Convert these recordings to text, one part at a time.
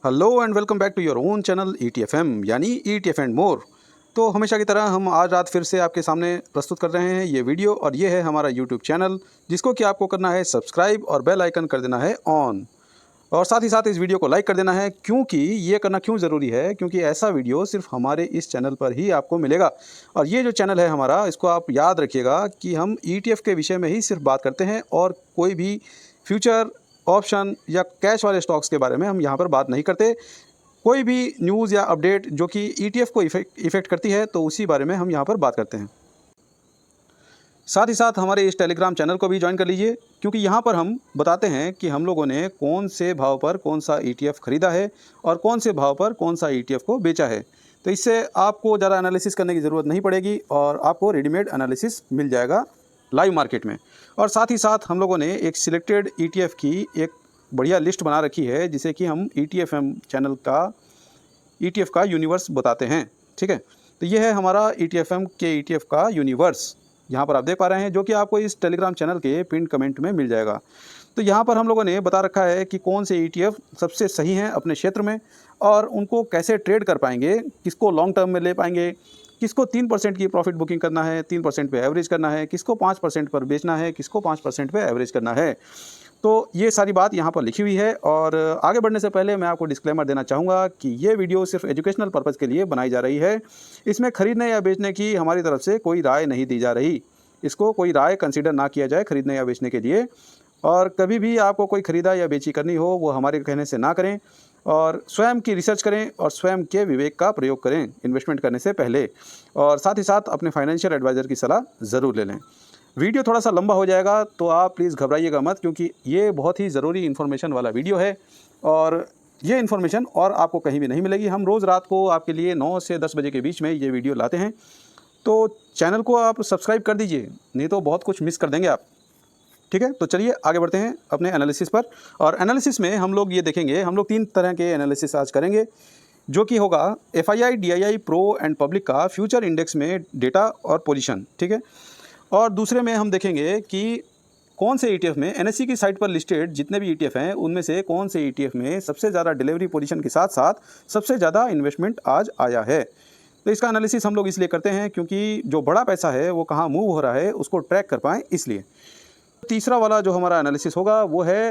Hello and welcome back to your own channel ETFM यानी ETF and more. तो हमेशा की तरह हम आज रात फिर से आपके सामने प्रस्तुत कर रहे हैं ये वीडियो, और ये है हमारा यूट्यूब चैनल जिसको कि आपको करना है सब्सक्राइब और बेल आइकन कर देना है ऑन, और साथ ही साथ इस वीडियो को लाइक कर देना है। क्योंकि ये करना क्यों ज़रूरी है, क्योंकि ऐसा वीडियो सिर्फ हमारे इस चैनल पर ही आपको मिलेगा। और ये जो चैनल है हमारा, इसको आप याद रखिएगा कि हम ETF के विषय में ही सिर्फ बात करते हैं, और कोई भी फ्यूचर ऑप्शन या कैश वाले स्टॉक्स के बारे में हम यहाँ पर बात नहीं करते। कोई भी न्यूज़ या अपडेट जो कि ETF को इफ़ेक्ट करती है, तो उसी बारे में हम यहाँ पर बात करते हैं। साथ ही साथ हमारे इस टेलीग्राम चैनल को भी ज्वाइन कर लीजिए, क्योंकि यहाँ पर हम बताते हैं कि हम लोगों ने कौन से भाव पर कौन सा ETF खरीदा है और कौन से भाव पर कौन सा ETF को बेचा है। तो इससे आपको ज़्यादा एनालिसिस करने की ज़रूरत नहीं पड़ेगी और आपको रेडीमेड एनालिसिस मिल जाएगा लाइव मार्केट में। और साथ ही साथ हम लोगों ने एक सिलेक्टेड ETF की एक बढ़िया लिस्ट बना रखी है, जिसे कि हम ETFM चैनल का ETF का यूनिवर्स बताते हैं। ठीक है, तो ये है हमारा ETFM के ETF का यूनिवर्स, यहाँ पर आप देख पा रहे हैं, जो कि आपको इस टेलीग्राम चैनल के पिन कमेंट में मिल जाएगा। तो यहाँ पर हम लोगों ने बता रखा है कि कौन से ETF सबसे सही हैं अपने क्षेत्र में, और उनको कैसे ट्रेड कर पाएंगे, किसको लॉन्ग टर्म में ले पाएंगे, किसको 3% की प्रॉफिट बुकिंग करना है, 3% पे एवरेज करना है, किसको 5% पर बेचना है, किसको 5% पे एवरेज करना है। तो ये सारी बात यहाँ पर लिखी हुई है। और आगे बढ़ने से पहले मैं आपको डिस्क्लेमर देना चाहूँगा कि ये वीडियो सिर्फ एजुकेशनल पर्पज़ के लिए बनाई जा रही है। इसमें खरीदने या बेचने की हमारी तरफ से कोई राय नहीं दी जा रही। इसको कोई राय कंसीडर ना किया जाए खरीदने या बेचने के लिए। और कभी भी आपको कोई खरीदा या बेची करनी हो, वो हमारे कहने से ना करें, और स्वयं की रिसर्च करें और स्वयं के विवेक का प्रयोग करें इन्वेस्टमेंट करने से पहले। और साथ ही साथ अपने फाइनेंशियल एडवाइज़र की सलाह ज़रूर ले लें। वीडियो थोड़ा सा लंबा हो जाएगा, तो आप प्लीज़ घबराइएगा मत, क्योंकि ये बहुत ही ज़रूरी इन्फॉर्मेशन वाला वीडियो है, और ये इन्फॉर्मेशन और आपको कहीं भी नहीं मिलेगी। हम रोज़ रात को आपके लिए 9 से 10 बजे के बीच में ये वीडियो लाते हैं। तो चैनल को आप सब्सक्राइब कर दीजिए, नहीं तो बहुत कुछ मिस कर देंगे आप। ठीक है, तो चलिए आगे बढ़ते हैं अपने एनालिसिस पर। और एनालिसिस में हम लोग ये देखेंगे, हम लोग 3 तरह के एनालिसिस आज करेंगे, जो कि होगा FII, DII, pro and public का फ्यूचर इंडेक्स में डेटा और पोजीशन। ठीक है, और दूसरे में हम देखेंगे कि कौन से ETF में NSE की साइट पर लिस्टेड जितने भी ETF हैं, उनमें से कौन से ETF में सबसे ज़्यादा डिलीवरी पोजीशन के साथ साथ सबसे ज़्यादा इन्वेस्टमेंट आज आया है। तो इसका एनालिसिस हम लोग इसलिए करते हैं क्योंकि जो बड़ा पैसा है वो कहाँ मूव हो रहा है उसको ट्रैक कर पाएँ, इसलिए। तीसरा वाला जो हमारा एनालिसिस होगा वो है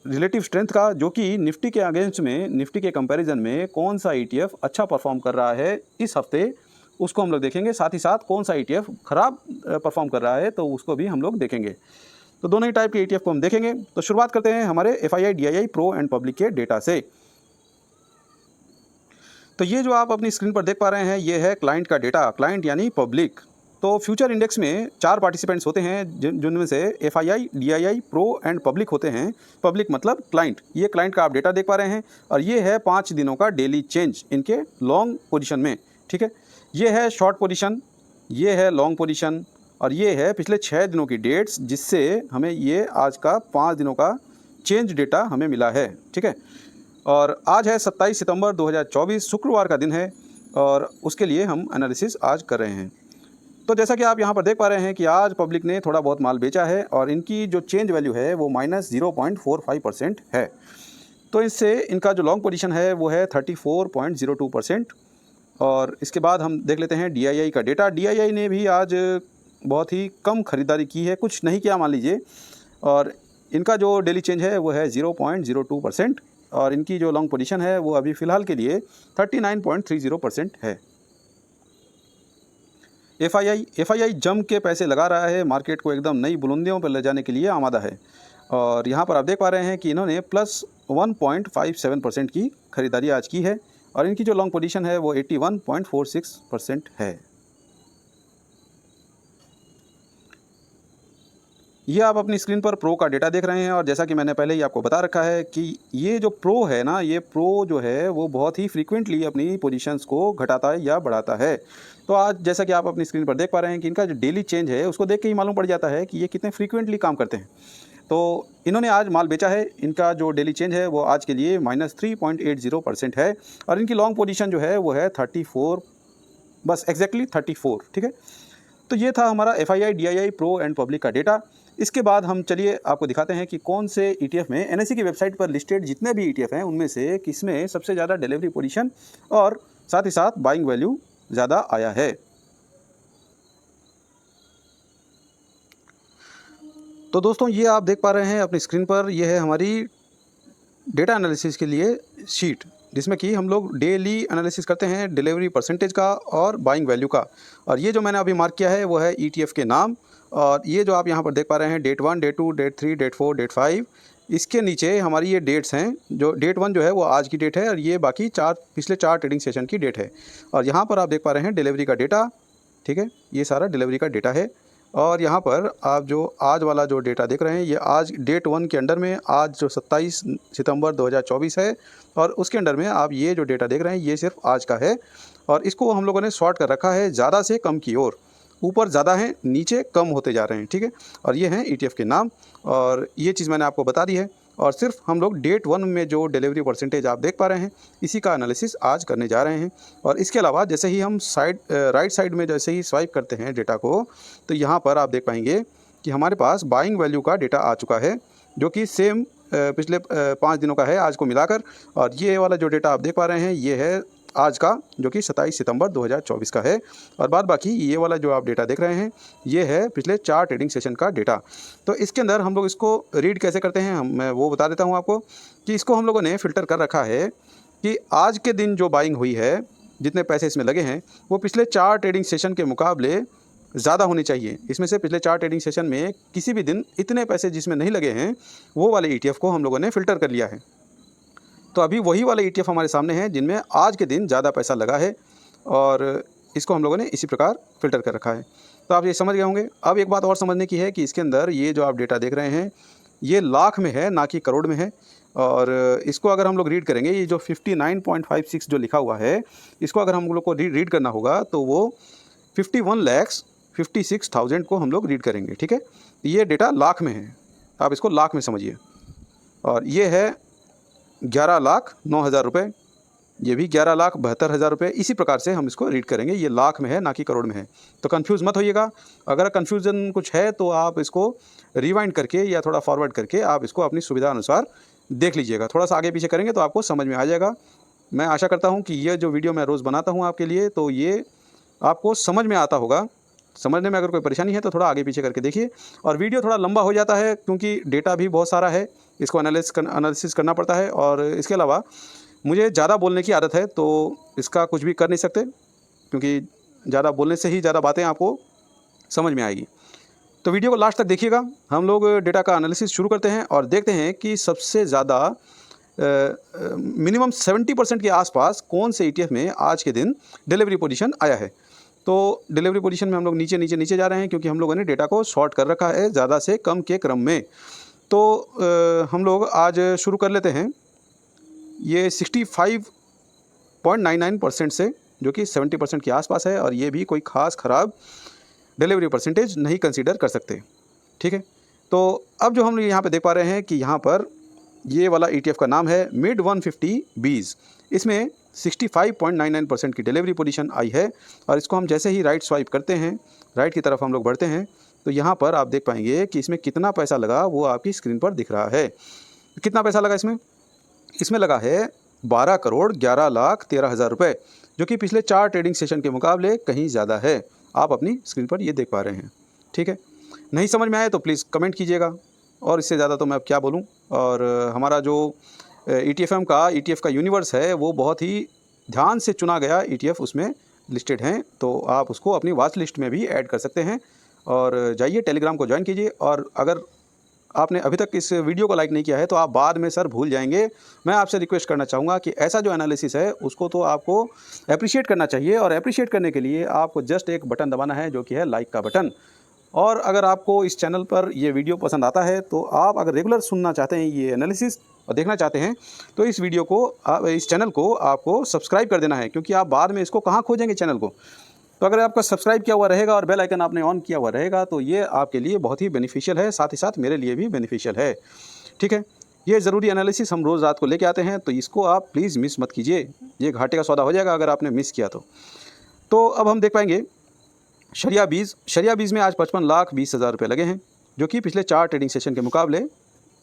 रिलेटिव स्ट्रेंथ का, जो कि निफ्टी के अगेंस्ट में, निफ्टी के कंपैरिजन में कौन सा ETF अच्छा परफॉर्म कर रहा है इस हफ्ते, उसको हम लोग देखेंगे। साथ ही साथ कौन सा ETF खराब परफॉर्म कर रहा है, तो उसको भी हम लोग देखेंगे। तो दोनों ही टाइप के ETF को हम देखेंगे। तो शुरुआत करते हैं हमारे FII, DII, pro and public के डेटा से। तो ये जो आप अपनी स्क्रीन पर देख पा रहे हैं, ये है क्लाइंट का डेटा। क्लाइंट यानी पब्लिक। तो फ्यूचर इंडेक्स में 4 पार्टिसिपेंट्स होते हैं, जिनमें से FII, DII, pro and public होते हैं। पब्लिक मतलब क्लाइंट। ये क्लाइंट का आप डेटा देख पा रहे हैं, और ये है 5 दिनों का डेली चेंज इनके लॉन्ग पोजीशन में। ठीक है, ये है शॉर्ट पोजीशन, ये है लॉन्ग पोजीशन, और ये है पिछले 6 दिनों की डेट्स, जिससे हमें ये आज का 5 दिनों का चेंज डेटा हमें मिला है। ठीक है, और आज है 27 सितंबर 2024, शुक्रवार का दिन है, और उसके लिए हम एनालिसिस आज कर रहे हैं। तो जैसा कि आप यहाँ पर देख पा रहे हैं कि आज पब्लिक ने थोड़ा बहुत माल बेचा है, और इनकी जो चेंज वैल्यू है वो -0.45% है। तो इससे इनका जो लॉन्ग पोजीशन है वो है 34.02%। और इसके बाद हम देख लेते हैं DII का डेटा। DII ने भी आज बहुत ही कम खरीदारी की है, कुछ नहीं किया मान लीजिए, और इनका जो डेली चेंज है वो है 0.02%, और इनकी जो लॉन्ग पोजीशन है वो अभी फ़िलहाल के लिए 39.30% है। FII जम के पैसे लगा रहा है, मार्केट को एकदम नई बुलंदियों पर ले जाने के लिए आमादा है, और यहाँ पर आप देख पा रहे हैं कि इन्होंने +1.57% की खरीदारी आज की है, और इनकी जो लॉन्ग पोजीशन है वो 81.46% है। ये आप अपनी स्क्रीन पर प्रो का डेटा देख रहे हैं, और जैसा कि मैंने पहले ही आपको बता रखा है कि ये जो प्रो है ना, ये प्रो जो है वो बहुत ही फ्रीक्वेंटली अपनी पोजीशंस को घटाता है या बढ़ाता है। तो आज जैसा कि आप अपनी स्क्रीन पर देख पा रहे हैं कि इनका जो डेली चेंज है उसको देख के ही मालूम पड़ जाता है कि ये कितने फ्रीक्वेंटली काम करते हैं। तो इन्होंने आज माल बेचा है, इनका जो डेली चेंज है वो आज के लिए -3.80% है, और इनकी लॉन्ग पोजीशन जो है वो है 34, बस एग्जैक्टली 34। ठीक है, तो ये था हमारा FII, DII, pro and public का डेटा। इसके बाद हम चलिए आपको दिखाते हैं कि कौन से ETF में NSE की वेबसाइट पर लिस्टेड जितने भी ETF हैं उनमें से किसमें सबसे ज़्यादा डिलीवरी पोजीशन और साथ ही साथ बाइंग वैल्यू ज़्यादा आया है। तो दोस्तों ये आप देख पा रहे हैं अपनी स्क्रीन पर, यह है हमारी डेटा एनालिसिस के लिए शीट, जिसमें कि हम लोग डेली एनालिसिस करते हैं डिलीवरी परसेंटेज का और बाइंग वैल्यू का। और ये जो मैंने अभी मार्क किया है वो है ETF के नाम, और ये जो आप यहाँ पर देख पा रहे हैं date 1, date 2, date 3, date 4, date 5, इसके नीचे हमारी ये डेट्स हैं। जो डेट 1 जो है वो आज की डेट है और ये बाकी पिछले 4 ट्रेडिंग सेशन की डेट है। और यहाँ पर आप देख पा रहे हैं डिलीवरी का डेटा, ठीक है, ये सारा डिलीवरी का डेटा है। और यहाँ पर आप जो आज वाला जो डेटा देख रहे हैं ये आज डेट 1 के अंडर में आज जो 27 सितंबर 2024 है, और उसके अंडर में आप ये जो डेटा देख रहे हैं ये सिर्फ आज का है। और इसको हम लोगों ने सॉर्ट कर रखा है ज़्यादा से कम की ओर, ऊपर ज़्यादा हैं नीचे कम होते जा रहे हैं, ठीक है। और ये हैं ETF के नाम, और ये चीज़ मैंने आपको बता दी है। और सिर्फ हम लोग डेट 1 में जो डिलीवरी परसेंटेज आप देख पा रहे हैं इसी का एनालिसिस आज करने जा रहे हैं। और इसके अलावा जैसे ही हम राइट साइड में जैसे ही स्वाइप करते हैं डेटा को, तो यहाँ पर आप देख पाएंगे कि हमारे पास बाइंग वैल्यू का डेटा आ चुका है, जो कि सेम पिछले 5 दिनों का है आज को मिलाकर। और ये वाला जो डेटा आप देख पा रहे हैं ये है आज का, जो कि 27 सितंबर 2024 का है। और बाद बाकी ये वाला जो आप डेटा देख रहे हैं ये है पिछले 4 ट्रेडिंग सेशन का डेटा। तो इसके अंदर हम लोग इसको रीड कैसे करते हैं मैं वो बता देता हूँ आपको, कि इसको हम लोगों ने फ़िल्टर कर रखा है कि आज के दिन जो बाइंग हुई है, जितने पैसे इसमें लगे हैं वो पिछले 4 ट्रेडिंग सेशन के मुकाबले ज़्यादा होनी चाहिए। इसमें से पिछले 4 ट्रेडिंग सेशन में किसी भी दिन इतने पैसे जिसमें नहीं लगे हैं वो वाले ETF को हम लोगों ने फ़िल्टर कर लिया है। तो अभी वही वाले ETF हमारे सामने हैं जिनमें आज के दिन ज़्यादा पैसा लगा है, और इसको हम लोगों ने इसी प्रकार फ़िल्टर कर रखा है। तो आप ये समझ गए होंगे। अब एक बात और समझने की है कि इसके अंदर ये जो आप डेटा देख रहे हैं ये लाख में है, ना कि करोड़ में है। और इसको अगर हम लोग रीड करेंगे, ये जो 59.56 जो लिखा हुआ है, इसको अगर हम लोग को रीड करना होगा तो वो 51,56,000 को हम लोग रीड करेंगे, ठीक है। ये डेटा लाख में है, आप इसको लाख में समझिए। और ये है 11,09,000 रुपये, ये भी 11,72,000 रुपये। इसी प्रकार से हम इसको रीड करेंगे, ये लाख में है ना कि करोड़ में है। तो कंफ्यूज मत होइएगा। अगर कन्फ्यूज़न कुछ है तो आप इसको रिवाइंड करके या थोड़ा फॉरवर्ड करके आप इसको अपनी सुविधा अनुसार देख लीजिएगा। थोड़ा सा आगे पीछे करेंगे तो आपको समझ में आ जाएगा। मैं आशा करता हूँ कि ये जो वीडियो मैं रोज़ बनाता हूँ आपके लिए, तो ये आपको समझ में आता होगा। समझने में अगर कोई परेशानी है तो थोड़ा आगे पीछे करके देखिए। और वीडियो थोड़ा लंबा हो जाता है क्योंकि डेटा भी बहुत सारा है, इसको एनालिसिस करना पड़ता है। और इसके अलावा मुझे ज़्यादा बोलने की आदत है, तो इसका कुछ भी कर नहीं सकते, क्योंकि ज़्यादा बोलने से ही ज़्यादा बातें आपको समझ में आएगी। तो वीडियो को लास्ट तक देखिएगा। हम लोग डेटा का एनालिसिस शुरू करते हैं और देखते हैं कि सबसे ज़्यादा मिनिमम 70% के आसपास कौन से ETF में आज के दिन डिलीवरी पोजीशन आया है। तो डिलीवरी पोजीशन में हम लोग नीचे नीचे नीचे जा रहे हैं, क्योंकि हम लोगों ने डेटा को सॉर्ट कर रखा है ज़्यादा से कम के क्रम में। तो हम लोग आज शुरू कर लेते हैं ये 65.99% से, जो कि 70% के आसपास है, और ये भी कोई ख़ास ख़राब डिलीवरी परसेंटेज नहीं कंसीडर कर सकते, ठीक है। तो अब जो हम यहाँ पे देख पा रहे हैं कि यहाँ पर ये वाला ETF का नाम है मिड 150 बीज। इसमें 65.99% की डिलीवरी पोजीशन आई है। और इसको हम जैसे ही राइट स्वाइप करते हैं, राइट की तरफ हम लोग बढ़ते हैं, तो यहाँ पर आप देख पाएंगे कि इसमें कितना पैसा लगा वो आपकी स्क्रीन पर दिख रहा है। कितना पैसा लगा इसमें? इसमें लगा है 12,11,13,000 रुपये, जो कि पिछले 4 ट्रेडिंग सेशन के मुकाबले कहीं ज़्यादा है। आप अपनी स्क्रीन पर ये देख पा रहे हैं, ठीक है। नहीं समझ में आए तो प्लीज़ कमेंट कीजिएगा, और इससे ज़्यादा तो मैं अब क्या बोलूँ। और हमारा जो ETF का यूनिवर्स है वो बहुत ही ध्यान से चुना गया ETF उसमें लिस्टेड हैं, तो आप उसको अपनी वॉच लिस्ट में भी ऐड कर सकते हैं। और जाइए टेलीग्राम को ज्वाइन कीजिए। और अगर आपने अभी तक इस वीडियो को लाइक नहीं किया है तो आप बाद में सर भूल जाएंगे। मैं आपसे रिक्वेस्ट करना चाहूँगा कि ऐसा जो एनालिसिस है उसको तो आपको अप्रिशिएट करना चाहिए, और अप्रिशिएट करने के लिए आपको जस्ट एक बटन दबाना है, जो कि है लाइक का बटन। और अगर आपको इस चैनल पर ये वीडियो पसंद आता है, तो आप अगर रेगुलर सुनना चाहते हैं ये एनालिसिस और देखना चाहते हैं, तो इस चैनल को आपको सब्सक्राइब कर देना है, क्योंकि आप बाद में इसको कहाँ खोजेंगे चैनल को। तो अगर आपका सब्सक्राइब किया हुआ रहेगा और बेल आइकन आपने ऑन किया हुआ रहेगा, तो ये आपके लिए बहुत ही बेनिफिशियल है, साथ ही साथ मेरे लिए भी बेनिफिशियल है, ठीक है। ये ज़रूरी एनालिसिस हम रोज़ रात को लेके आते हैं, तो इसको आप प्लीज़ मिस मत कीजिए। ये घाटे का सौदा हो जाएगा अगर आपने मिस किया तो अब हम देख पाएंगे शरिया बीज में आज 55,20,000 रुपये लगे हैं। जो कि पिछले 4 ट्रेडिंग सेशन के मुकाबले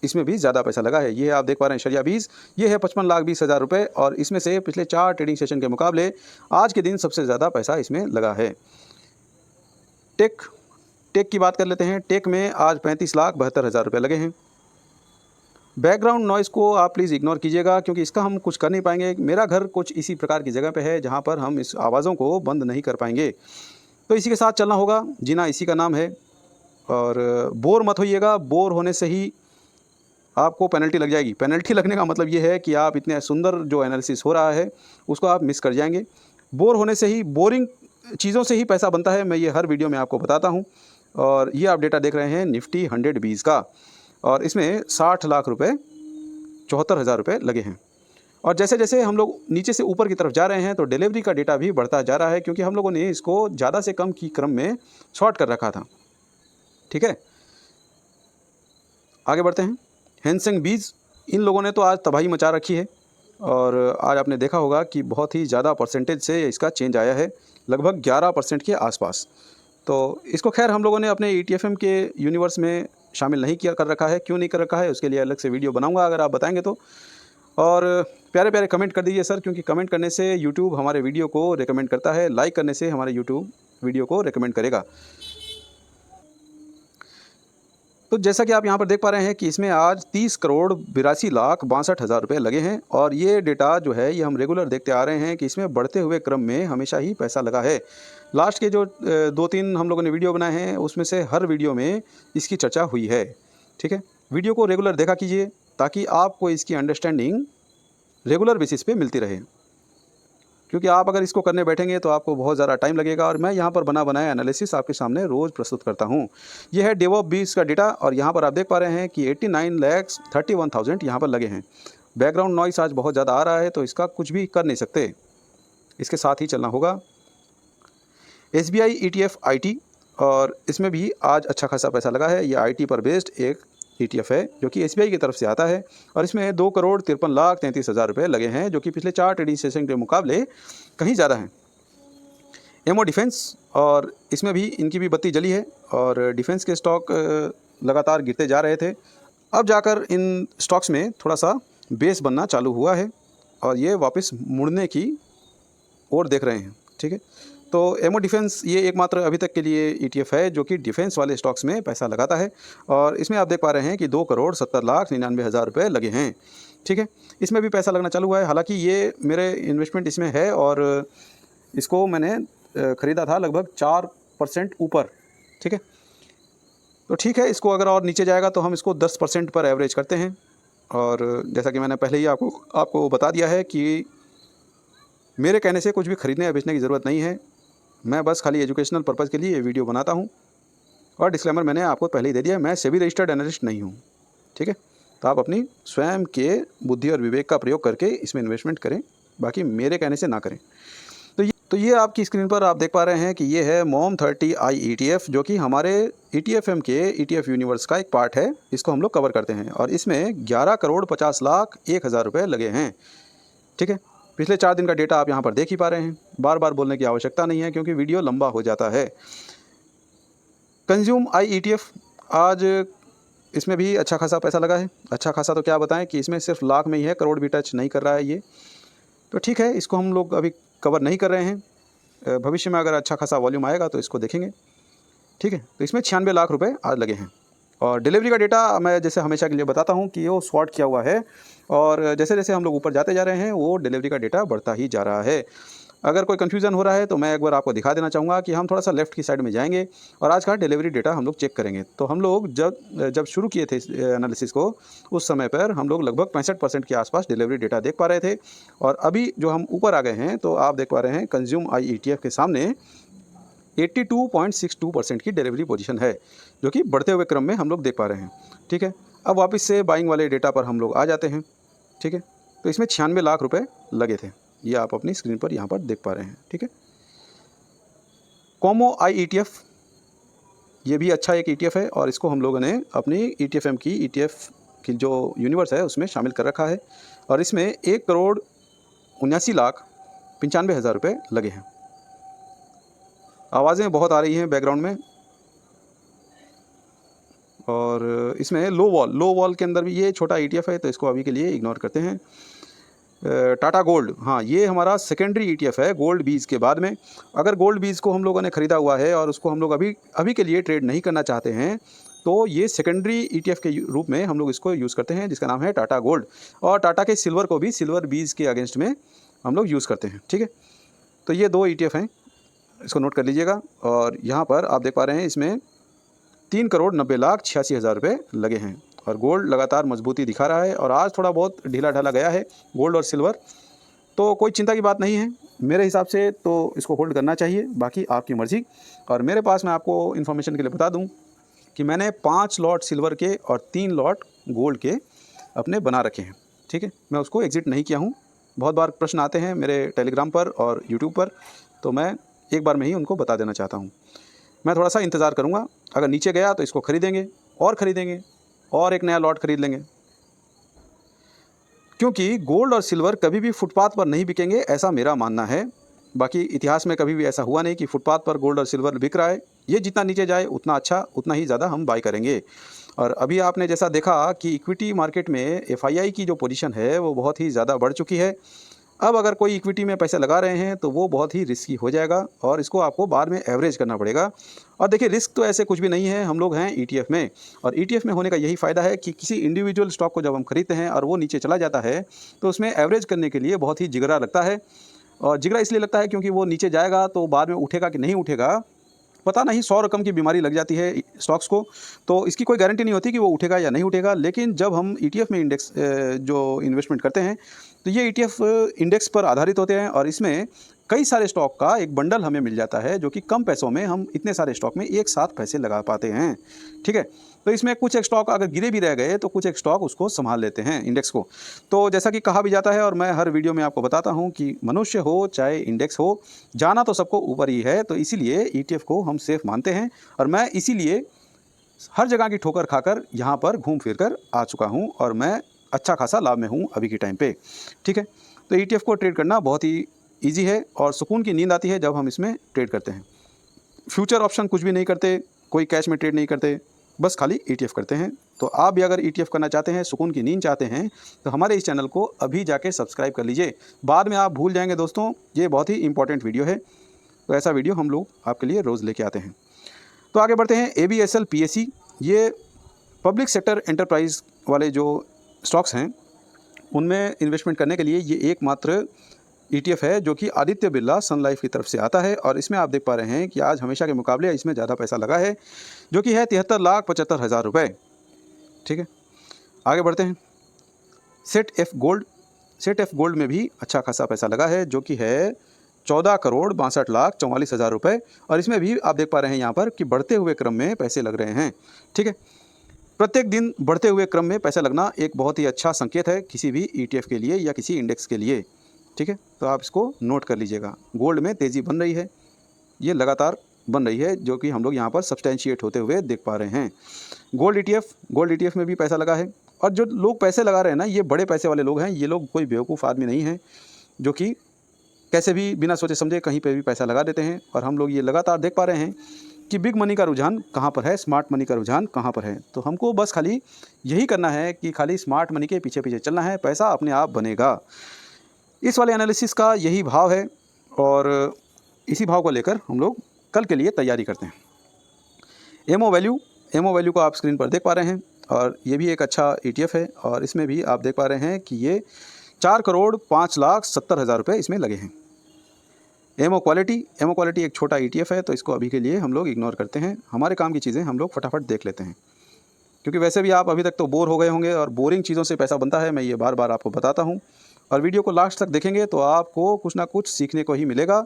इसमें भी ज़्यादा पैसा लगा है। ये आप देख पा रहे हैं शरिया 20, ये है 55,20,000 रुपये और इसमें से पिछले 4 ट्रेडिंग सेशन के मुकाबले आज के दिन सबसे ज़्यादा पैसा इसमें लगा है। टेक की बात कर लेते हैं। टेक में आज 35,72,000 रुपये लगे हैं। बैकग्राउंड नॉइज़ को आप प्लीज़ इग्नोर कीजिएगा क्योंकि इसका हम कुछ कर नहीं पाएंगे। मेरा घर कुछ इसी प्रकार की जगह पे है जहाँ पर हम इस आवाज़ों को बंद नहीं कर पाएंगे, तो इसी के साथ चलना होगा। जीना इसी का नाम है और बोर मत होइएगा। बोर होने से ही आपको पेनल्टी लग जाएगी। पेनल्टी लगने का मतलब ये है कि आप इतने सुंदर जो एनालिसिस हो रहा है उसको आप मिस कर जाएंगे। बोर होने से ही, बोरिंग चीज़ों से ही पैसा बनता है। मैं ये हर वीडियो में आपको बताता हूँ। और ये आप डेटा देख रहे हैं निफ्टी 100 बीस का और इसमें 60 लाख रुपए 74,000 रुपये लगे हैं। और जैसे जैसे हम लोग नीचे से ऊपर की तरफ जा रहे हैं तो डिलीवरी का डेटा भी बढ़ता जा रहा है क्योंकि हम लोगों ने इसको ज़्यादा से कम की क्रम में शॉर्ट कर रखा था। ठीक है, आगे बढ़ते हैं। हैंसेंग बीज, इन लोगों ने तो आज तबाही मचा रखी है और आज आपने देखा होगा कि बहुत ही ज़्यादा परसेंटेज से इसका चेंज आया है, लगभग 11% के आसपास। तो इसको खैर हम लोगों ने अपने ETFM के यूनिवर्स में शामिल नहीं किया कर रखा है। क्यों नहीं कर रखा है उसके लिए अलग से वीडियो बनाऊंगा अगर आप बताएंगे तो। और प्यारे प्यारे कमेंट कर दीजिए सर, क्योंकि कमेंट करने से यूट्यूब हमारे वीडियो को रिकमेंड करता है, लाइक करने से हमारे यूट्यूब वीडियो को रिकमेंड करेगा। तो जैसा कि आप यहाँ पर देख पा रहे हैं कि इसमें आज 30,82,62,000 रुपये लगे हैं और ये डेटा जो है ये हम रेगुलर देखते आ रहे हैं कि इसमें बढ़ते हुए क्रम में हमेशा ही पैसा लगा है। लास्ट के जो 2-3 हम लोगों ने वीडियो बनाए हैं उसमें से हर वीडियो में इसकी चर्चा हुई है। ठीक है, वीडियो को रेगुलर देखा कीजिए ताकि आपको इसकी अंडरस्टैंडिंग रेगुलर बेसिस पे मिलती रहे, क्योंकि आप अगर इसको करने बैठेंगे तो आपको बहुत ज़्यादा टाइम लगेगा। और मैं यहाँ पर बना बनाया एनालिसिस आपके सामने रोज़ प्रस्तुत करता हूँ। यह है डेवॉप 20 का डेटा और यहाँ पर आप देख पा रहे हैं कि 89,31,000 यहाँ पर लगे हैं। बैकग्राउंड नॉइस आज बहुत ज़्यादा आ रहा है तो इसका कुछ भी कर नहीं सकते, इसके साथ ही चलना होगा। SBI ETF IT और इसमें भी आज अच्छा खासा पैसा लगा है। ये IT पर बेस्ड एक ETF है जो कि SBI की तरफ से आता है और इसमें 2,53,33,000 रुपये लगे हैं, जो कि पिछले 4 ट्रेडिंग सेशन के मुकाबले कहीं ज़्यादा हैं। एमओ डिफेंस, और इसमें भी इनकी भी बत्ती जली है और डिफेंस के स्टॉक लगातार गिरते जा रहे थे। अब जाकर इन स्टॉक्स में थोड़ा सा बेस बनना चालू हुआ है और ये वापस मुड़ने की ओर देख रहे हैं। ठीक है, तो एमओ डिफेंस ये एकमात्र अभी तक के लिए ETF है जो कि डिफेंस वाले स्टॉक्स में पैसा लगाता है और इसमें आप देख पा रहे हैं कि 2,70,99,000 रुपये लगे हैं। ठीक है, इसमें भी पैसा लगना चालू हुआ है। हालांकि ये मेरे इन्वेस्टमेंट इसमें है और इसको मैंने ख़रीदा था लगभग 4% ऊपर। ठीक है, तो ठीक है, इसको अगर और नीचे जाएगा तो हम इसको 10% पर एवरेज करते हैं। और जैसा कि मैंने पहले ही आपको बता दिया है कि मेरे कहने से कुछ भी ख़रीदने या बेचने की ज़रूरत नहीं है। मैं बस खाली एजुकेशनल पर्पज़ के लिए ये वीडियो बनाता हूँ और डिस्क्लेमर मैंने आपको पहले ही दे दिया है, मैं सेबी रजिस्टर्ड एनालिस्ट नहीं हूँ। ठीक है, तो आप अपनी स्वयं के बुद्धि और विवेक का प्रयोग करके इसमें इन्वेस्टमेंट करें, बाकी मेरे कहने से ना करें। तो ये आपकी स्क्रीन पर आप देख पा रहे हैं कि ये है MOM 30i ETF जो कि हमारे ETFM के ETF यूनिवर्स का एक पार्ट है। इसको हम लोग कवर करते हैं और इसमें 11,50,01,000 रुपये लगे हैं। ठीक है, पिछले 4 दिन का डेटा आप यहाँ पर देख ही पा रहे हैं, बार बार बोलने की आवश्यकता नहीं है क्योंकि वीडियो लंबा हो जाता है। कंज्यूम आई ETF, आज इसमें भी अच्छा खासा पैसा लगा है। अच्छा खासा तो क्या बताएं कि इसमें सिर्फ लाख में ही है, करोड़ भी टच नहीं कर रहा है ये। तो ठीक है, इसको हम लोग अभी कवर नहीं कर रहे हैं, भविष्य में अगर अच्छा खासा वॉल्यूम आएगा तो इसको देखेंगे। ठीक है, तो इसमें 96 लाख रुपए आज लगे हैं। और डिलीवरी का डेटा मैं जैसे हमेशा के लिए बताता हूँ कि वो शॉर्ट किया हुआ है और जैसे जैसे हम लोग ऊपर जाते जा रहे हैं वो डिलीवरी का डेटा बढ़ता ही जा रहा है। अगर कोई कन्फ्यूज़न हो रहा है तो मैं एक बार आपको दिखा देना चाहूँगा कि हम थोड़ा सा लेफ़्ट की साइड में जाएंगे और आज का डिलीवरी डेटा हम लोग चेक करेंगे। तो हम लोग जब शुरू किए थे एनालिसिस को उस समय पर हम लोग लगभग 65% के आसपास डिलीवरी डेटा देख पा रहे थे और अभी जो हम ऊपर आ गए हैं तो आप देख पा रहे हैं कंज्यूम आई ETF के सामने 82.62% की डिलीवरी पोजीशन है जो कि बढ़ते हुए क्रम में हम लोग देख पा रहे हैं। ठीक है, अब वापस से बाइंग वाले डेटा पर हम लोग आ जाते हैं। ठीक है, तो इसमें 96 लाख रुपए लगे थे, ये आप अपनी स्क्रीन पर यहाँ पर देख पा रहे हैं। ठीक है, कॉमो आई ETF, ये भी अच्छा एक ETF है और इसको हम लोगों ने अपनी ETFM की ETF की जो यूनिवर्स है उसमें शामिल कर रखा है और इसमें 1,79,95,000 रुपये लगे हैं। आवाज़ें बहुत आ रही हैं बैकग्राउंड में और इसमें लो वॉल के अंदर भी ये छोटा ETF है, तो इसको अभी के लिए इग्नोर करते हैं। टाटा गोल्ड, हाँ ये हमारा सेकेंडरी ETF है गोल्ड बीज के बाद में। अगर गोल्ड बीज को हम लोगों ने ख़रीदा हुआ है और उसको हम लोग अभी के लिए ट्रेड नहीं करना चाहते हैं, तो ये सेकेंडरी ETF के रूप में हम लोग इसको यूज़ करते हैं, जिसका नाम है टाटा गोल्ड। और टाटा के सिल्वर को भी सिल्वर बीज के अगेंस्ट में हम लोग यूज़ करते हैं, ठीक है। तो ये 2 ETF हैं, इसको नोट कर लीजिएगा। और यहाँ पर आप देख पा रहे हैं इसमें 3,90,86,000 रुपये लगे हैं और गोल्ड लगातार मजबूती दिखा रहा है और आज थोड़ा बहुत ढीला ढाला गया है गोल्ड और सिल्वर, तो कोई चिंता की बात नहीं है मेरे हिसाब से, तो इसको होल्ड करना चाहिए, बाकी आपकी मर्ज़ी। और मेरे पास, मैं आपको इन्फॉर्मेशन के लिए बता दूं कि मैंने 5 लॉट सिल्वर के और 3 लॉट गोल्ड के अपने बना रखे हैं, ठीक है। मैं उसको एग्ज़िट नहीं किया हूँ। बहुत बार प्रश्न आते हैं मेरे टेलीग्राम पर और यूट्यूब पर, तो मैं एक बार में ही उनको बता देना चाहता हूँ। मैं थोड़ा सा इंतज़ार करूँगा, अगर नीचे गया तो इसको ख़रीदेंगे और एक नया लॉट ख़रीद लेंगे, क्योंकि गोल्ड और सिल्वर कभी भी फुटपाथ पर नहीं बिकेंगे, ऐसा मेरा मानना है। बाकी इतिहास में कभी भी ऐसा हुआ नहीं कि फुटपाथ पर गोल्ड और सिल्वर बिक रहा है। ये जितना नीचे जाए उतना अच्छा, उतना ही ज़्यादा हम बाई करेंगे। और अभी आपने जैसा देखा कि इक्विटी मार्केट में FII की जो पोजीशन है वो बहुत ही ज़्यादा बढ़ चुकी है। अब अगर कोई इक्विटी में पैसे लगा रहे हैं तो वो बहुत ही रिस्की हो जाएगा और इसको आपको बाद में एवरेज करना पड़ेगा। और देखिए, रिस्क तो ऐसे कुछ भी नहीं है, हम लोग हैं ETF में, और ETF में होने का यही फ़ायदा है कि किसी इंडिविजुअल स्टॉक को जब हम खरीदते हैं और वो नीचे चला जाता है तो उसमें एवरेज करने के लिए बहुत ही जिगरा लगता है। और जिगरा इसलिए लगता है क्योंकि वो नीचे जाएगा तो बाद में उठेगा कि नहीं उठेगा पता नहीं, 100 रकम की बीमारी लग जाती है स्टॉक्स को, तो इसकी कोई गारंटी नहीं होती कि वो उठेगा या नहीं उठेगा। लेकिन जब हम ETF में इंडेक्स जो इन्वेस्टमेंट करते हैं तो ये ETF इंडेक्स पर आधारित होते हैं और इसमें कई सारे स्टॉक का एक बंडल हमें मिल जाता है, जो कि कम पैसों में हम इतने सारे स्टॉक में एक साथ पैसे लगा पाते हैं, ठीक है। तो इसमें कुछ एक स्टॉक अगर गिरे भी रह गए तो कुछ एक स्टॉक उसको संभाल लेते हैं इंडेक्स को। तो जैसा कि कहा भी जाता है और मैं हर वीडियो में आपको बताता हूं कि मनुष्य हो चाहे इंडेक्स हो, जाना तो सबको ऊपर ही है। तो इसीलिए ETF को हम सेफ मानते हैं और मैं इसीलिए हर जगह की ठोकर खाकर यहाँ पर घूम फिर कर आ चुका हूँ और मैं अच्छा खासा लाभ में हूँ अभी के टाइम पे, ठीक है। तो ETF को ट्रेड करना बहुत ही ईजी है और सुकून की नींद आती है जब हम इसमें ट्रेड करते हैं। फ्यूचर ऑप्शन कुछ भी नहीं करते, कोई कैश में ट्रेड नहीं करते, बस खाली ETF करते हैं। तो आप भी अगर ETF करना चाहते हैं, सुकून की नींद चाहते हैं, तो हमारे इस चैनल को अभी जाके सब्सक्राइब कर लीजिए, बाद में आप भूल जाएंगे दोस्तों। ये बहुत ही इंपॉर्टेंट वीडियो है, तो ऐसा वीडियो हम लोग आपके लिए रोज़ लेके आते हैं। तो आगे बढ़ते हैं। ABSL PSE, ये पब्लिक सेक्टर एंटरप्राइज वाले जो स्टॉक्स हैं उनमें इन्वेस्टमेंट करने के लिए ये एकमात्र ETF है जो कि आदित्य बिरला सन लाइफ की तरफ से आता है। और इसमें आप देख पा रहे हैं कि आज हमेशा के मुकाबले इसमें ज़्यादा पैसा लगा है, जो कि है 73,75,000 रुपये, ठीक है। आगे बढ़ते हैं। सेट एफ गोल्ड में भी अच्छा खासा पैसा लगा है, जो कि है 14,62,44,000 रुपये। और इसमें भी आप देख पा रहे हैं यहाँ पर कि बढ़ते हुए क्रम में पैसे लग रहे हैं, ठीक है। प्रत्येक दिन बढ़ते हुए क्रम में पैसा लगना एक बहुत ही अच्छा संकेत है किसी भी ETF के लिए या किसी इंडेक्स के लिए, ठीक है। तो आप इसको नोट कर लीजिएगा। गोल्ड में तेज़ी बन रही है, ये लगातार बन रही है, जो कि हम लोग यहाँ पर सब्सटेंशिएट होते हुए देख पा रहे हैं। गोल्ड ETF में भी पैसा लगा है। और जो लोग पैसे लगा रहे हैं ना, ये बड़े पैसे वाले लोग हैं, ये लोग कोई बेवकूफ़ आदमी नहीं हैं जो कि कैसे भी बिना सोचे समझे कहीं पे भी पैसा लगा देते हैं। और हम लोग ये लगातार देख पा रहे हैं कि बिग मनी का रुझान कहाँ पर है, स्मार्ट मनी का रुझान कहाँ पर है। तो हमको बस खाली यही करना है कि खाली स्मार्ट मनी के पीछे पीछे चलना है, पैसा अपने आप बनेगा। इस वाले एनालिसिस का यही भाव है और इसी भाव को लेकर हम लोग कल के लिए तैयारी करते हैं। एमओ वैल्यू को आप स्क्रीन पर देख पा रहे हैं और ये भी एक अच्छा ETF है और इसमें भी आप देख पा रहे हैं कि ये 4,05,70,000 रुपये इसमें लगे हैं। एमओ क्वालिटी एक छोटा ETF है, तो इसको अभी के लिए हम लोग इग्नोर करते हैं। हमारे काम की चीज़ें हम लोग फटाफट देख लेते हैं, क्योंकि वैसे भी आप अभी तक तो बोर हो गए होंगे और बोरिंग चीज़ों से पैसा बनता है, मैं ये बार बार आपको बताता हूँ। और वीडियो को लास्ट तक देखेंगे तो आपको कुछ ना कुछ सीखने को ही मिलेगा।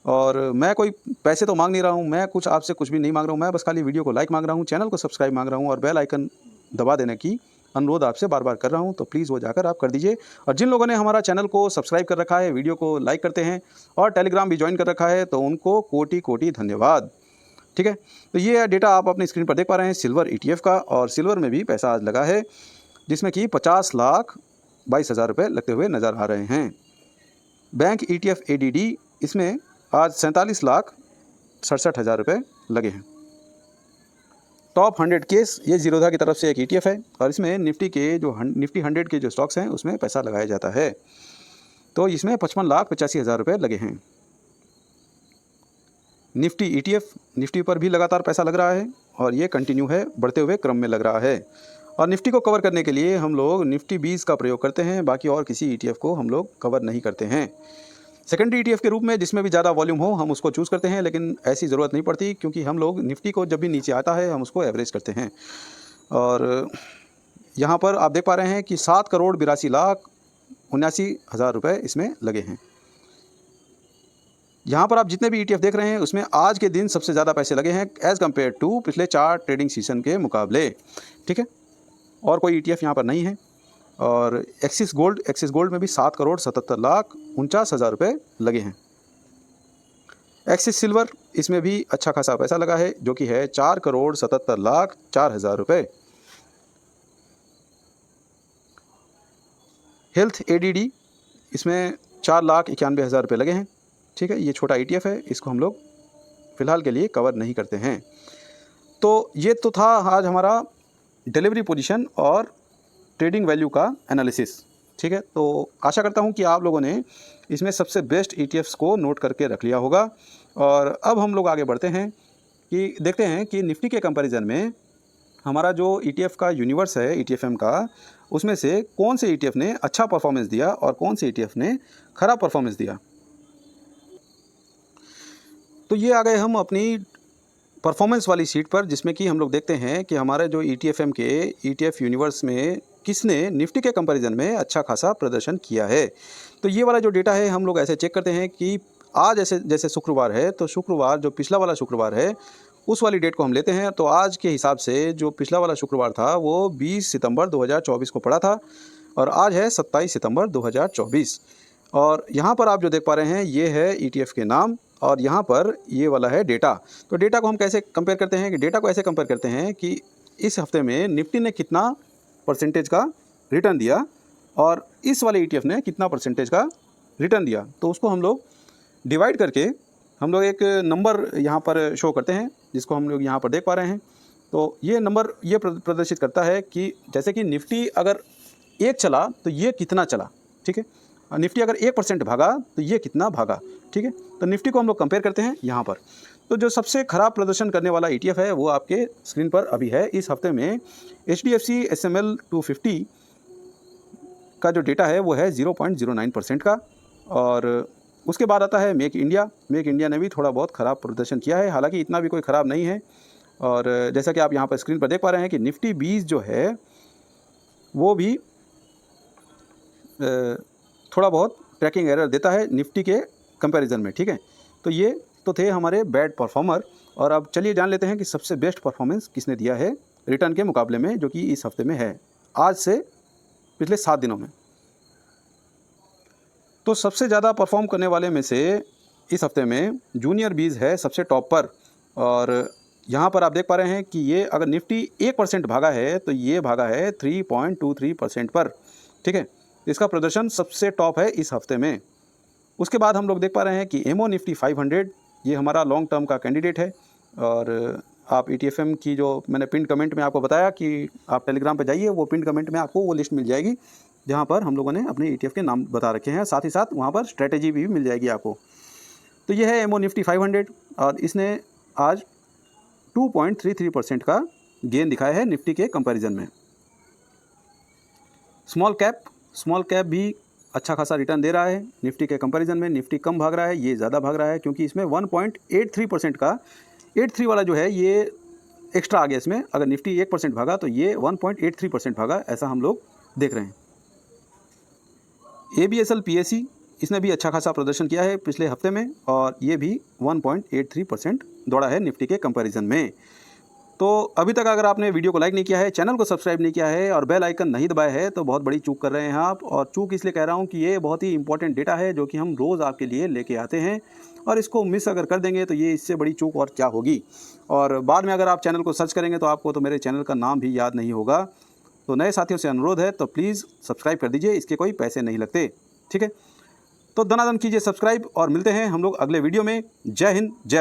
और मैं कोई पैसे तो मांग नहीं रहा हूँ, मैं कुछ आपसे कुछ भी नहीं मांग रहा हूँ, मैं बस खाली वीडियो को लाइक मांग रहा हूँ, चैनल को सब्सक्राइब मांग रहा हूँ और बेल आइकन दबा देने की अनुरोध आपसे बार बार कर रहा हूं। तो प्लीज़ वो जाकर आप कर दीजिए। और जिन लोगों ने हमारा चैनल को सब्सक्राइब कर रखा है, वीडियो को लाइक करते हैं और टेलीग्राम भी ज्वाइन कर रखा है, तो उनको कोटि कोटि धन्यवाद, ठीक है। तो ये डेटा आप अपनी स्क्रीन पर देख पा रहे हैं सिल्वर ETF का, और सिल्वर में भी पैसा आज लगा है, जिसमें कि 50,22,000 रुपये लगते हुए नज़र आ रहे हैं। बैंक ETF ADD, इसमें आज 47,67,000 रुपये लगे हैं। टॉप 100 केस, ये जीरोधा की तरफ से एक ETF है और इसमें निफ्टी के जो निफ्टी 100 के जो स्टॉक्स हैं उसमें पैसा लगाया जाता है। तो इसमें 55,85,000 रुपये लगे हैं। निफ्टी ETF, निफ्टी पर भी लगातार पैसा लग रहा है और ये कंटिन्यू है, बढ़ते हुए क्रम में लग रहा है। और निफ्टी को कवर करने के लिए हम लोग निफ्टी 20 का प्रयोग करते हैं, बाकी और किसी ETF को हम लोग कवर नहीं करते हैं। सेकेंडरी ETF के रूप में जिसमें भी ज़्यादा वॉल्यूम हो हम उसको चूज़ करते हैं, लेकिन ऐसी ज़रूरत नहीं पड़ती क्योंकि हम लोग निफ्टी को जब भी नीचे आता है हम उसको एवरेज करते हैं। और यहाँ पर आप देख पा रहे हैं कि 7,82,79,000 रुपये इसमें लगे हैं। यहाँ पर आप जितने भी ETF देख रहे हैं उसमें आज के दिन सबसे ज़्यादा पैसे लगे हैं एज़ कम्पेयर टू पिछले 4 ट्रेडिंग सीजन के मुकाबले, ठीक है। और कोई ETF यहाँ पर नहीं है। और एक्सिस गोल्ड में भी 7,77,49,000 रुपये लगे हैं। एक्सिस सिल्वर, इसमें भी अच्छा खासा पैसा लगा है जो कि है 4,77,04,000 रुपये। हेल्थ ADD, इसमें 4,91,000 रुपये लगे हैं, ठीक है। ये छोटा ETF है, इसको हम लोग फ़िलहाल के लिए कवर नहीं करते हैं। तो ये तो था आज हमारा डिलीवरी पोजीशन और ट्रेडिंग वैल्यू का एनालिसिस, ठीक है। तो आशा करता हूँ कि आप लोगों ने इसमें सबसे बेस्ट ETFs को नोट करके रख लिया होगा। और अब हम लोग आगे बढ़ते हैं कि देखते हैं कि निफ्टी के कंपैरिजन में हमारा जो ETF का यूनिवर्स है ETFM का, उसमें से कौन से ETF ने अच्छा परफॉर्मेंस दिया और कौन से ETF ने ख़राब परफॉर्मेंस दिया। तो ये आ गए हम अपनी परफॉर्मेंस वाली शीट पर, जिसमें कि हम लोग देखते हैं कि हमारे जो ETFM के ETF यूनिवर्स में किसने निफ्टी के कंपैरिजन में अच्छा खासा प्रदर्शन किया है। तो ये वाला जो डेटा है हम लोग ऐसे चेक करते हैं कि आज जैसे शुक्रवार है, तो शुक्रवार जो पिछला वाला शुक्रवार है उस वाली डेट को हम लेते हैं। तो आज के हिसाब से जो पिछला वाला शुक्रवार था वो 20 सितंबर 2024 को पड़ा था और आज है 27 सितंबर 2024। और यहाँ पर आप जो देख पा रहे हैं ये है ETF के नाम और यहाँ पर ये वाला है डेटा। तो डेटा को हम कैसे कंपेयर करते हैं कि डेटा को ऐसे कंपेयर करते हैं कि इस हफ्ते में निफ्टी ने कितना परसेंटेज का रिटर्न दिया और इस वाले ETF ने कितना परसेंटेज का रिटर्न दिया। तो उसको हम लोग डिवाइड करके हम लोग एक नंबर यहाँ पर शो करते हैं, जिसको हम लोग यहाँ पर देख पा रहे हैं। तो ये नंबर ये प्रदर्शित करता है कि जैसे कि निफ्टी अगर 1 चला तो ये कितना चला, ठीक है। निफ्टी अगर 1% भागा तो ये कितना भागा, ठीक है। तो निफ्टी को हम लोग कंपेयर करते हैं यहाँ पर। तो जो सबसे ख़राब प्रदर्शन करने वाला ETF है वो आपके स्क्रीन पर अभी है। इस हफ्ते में HDFC SML 250 का जो डेटा है वो है 0.09% का। और उसके बाद आता है मेक इंडिया ने भी थोड़ा बहुत ख़राब प्रदर्शन किया है, हालांकि इतना भी कोई ख़राब नहीं है। और जैसा कि आप यहाँ पर स्क्रीन पर देख पा रहे हैं कि निफ्टी 20 जो है वो भी थोड़ा बहुत ट्रैकिंग एरर देता है निफ्टी के कंपैरिजन में, ठीक है। तो ये तो थे हमारे बैड परफॉर्मर। और अब चलिए जान लेते हैं कि सबसे बेस्ट परफॉर्मेंस किसने दिया है रिटर्न के मुकाबले में, जो कि इस हफ्ते में है, आज से पिछले 7 दिनों में। तो सबसे ज़्यादा परफॉर्म करने वाले में से इस हफ्ते में जूनियर बीज है सबसे टॉप पर। और यहाँ पर आप देख पा रहे हैं कि ये अगर निफ्टी 1% भागा है तो ये भागा है 3.23% पर, ठीक है। इसका प्रदर्शन सबसे टॉप है इस हफ्ते में। उसके बाद हम लोग देख पा रहे हैं कि एमओ निफ्टी 500, ये हमारा लॉन्ग टर्म का कैंडिडेट है। और आप ETFM की जो मैंने पिन कमेंट में आपको बताया कि आप टेलीग्राम पे जाइए, वो पिन कमेंट में आपको वो लिस्ट मिल जाएगी जहाँ पर हम लोगों ने अपने ETF के नाम बता रखे हैं, साथ ही साथ वहाँ पर स्ट्रेटेजी भी मिल जाएगी आपको। तो ये है एमओ निफ्टी 500 और इसने आज 2.33% का गेन दिखाया है निफ्टी के कंपैरिजन में। स्मॉल कैप भी अच्छा खासा रिटर्न दे रहा है निफ्टी के कंपैरिजन में। निफ्टी कम भाग रहा है, ये ज़्यादा भाग रहा है, क्योंकि इसमें 1.83% का 83 वाला जो है ये एक्स्ट्रा आ गया इसमें। अगर निफ्टी 1% भागा तो ये 1.83% भागा, ऐसा हम लोग देख रहे हैं। ABSL PSE, इसने भी अच्छा खासा प्रदर्शन किया है पिछले हफ्ते में और ये भी 1.83% दौड़ा है निफ्टी के कंपैरिजन में। तो अभी तक अगर आपने वीडियो को लाइक नहीं किया है, चैनल को सब्सक्राइब नहीं किया है और बेल आइकन नहीं दबाया है तो बहुत बड़ी चूक कर रहे हैं आप। और चूक इसलिए कह रहा हूँ कि ये बहुत ही इंपॉर्टेंट डेटा है जो कि हम रोज़ आपके लिए लेके आते हैं, और इसको मिस अगर कर देंगे तो ये इससे बड़ी चूक और क्या होगी। और बाद में अगर आप चैनल को सर्च करेंगे तो आपको तो मेरे चैनल का नाम भी याद नहीं होगा। तो नए साथियों से अनुरोध है तो प्लीज़ सब्सक्राइब कर दीजिए, इसके कोई पैसे नहीं लगते, ठीक है। तो दनादन कीजिए सब्सक्राइब और मिलते हैं हम लोग अगले वीडियो में। जय हिंद, जय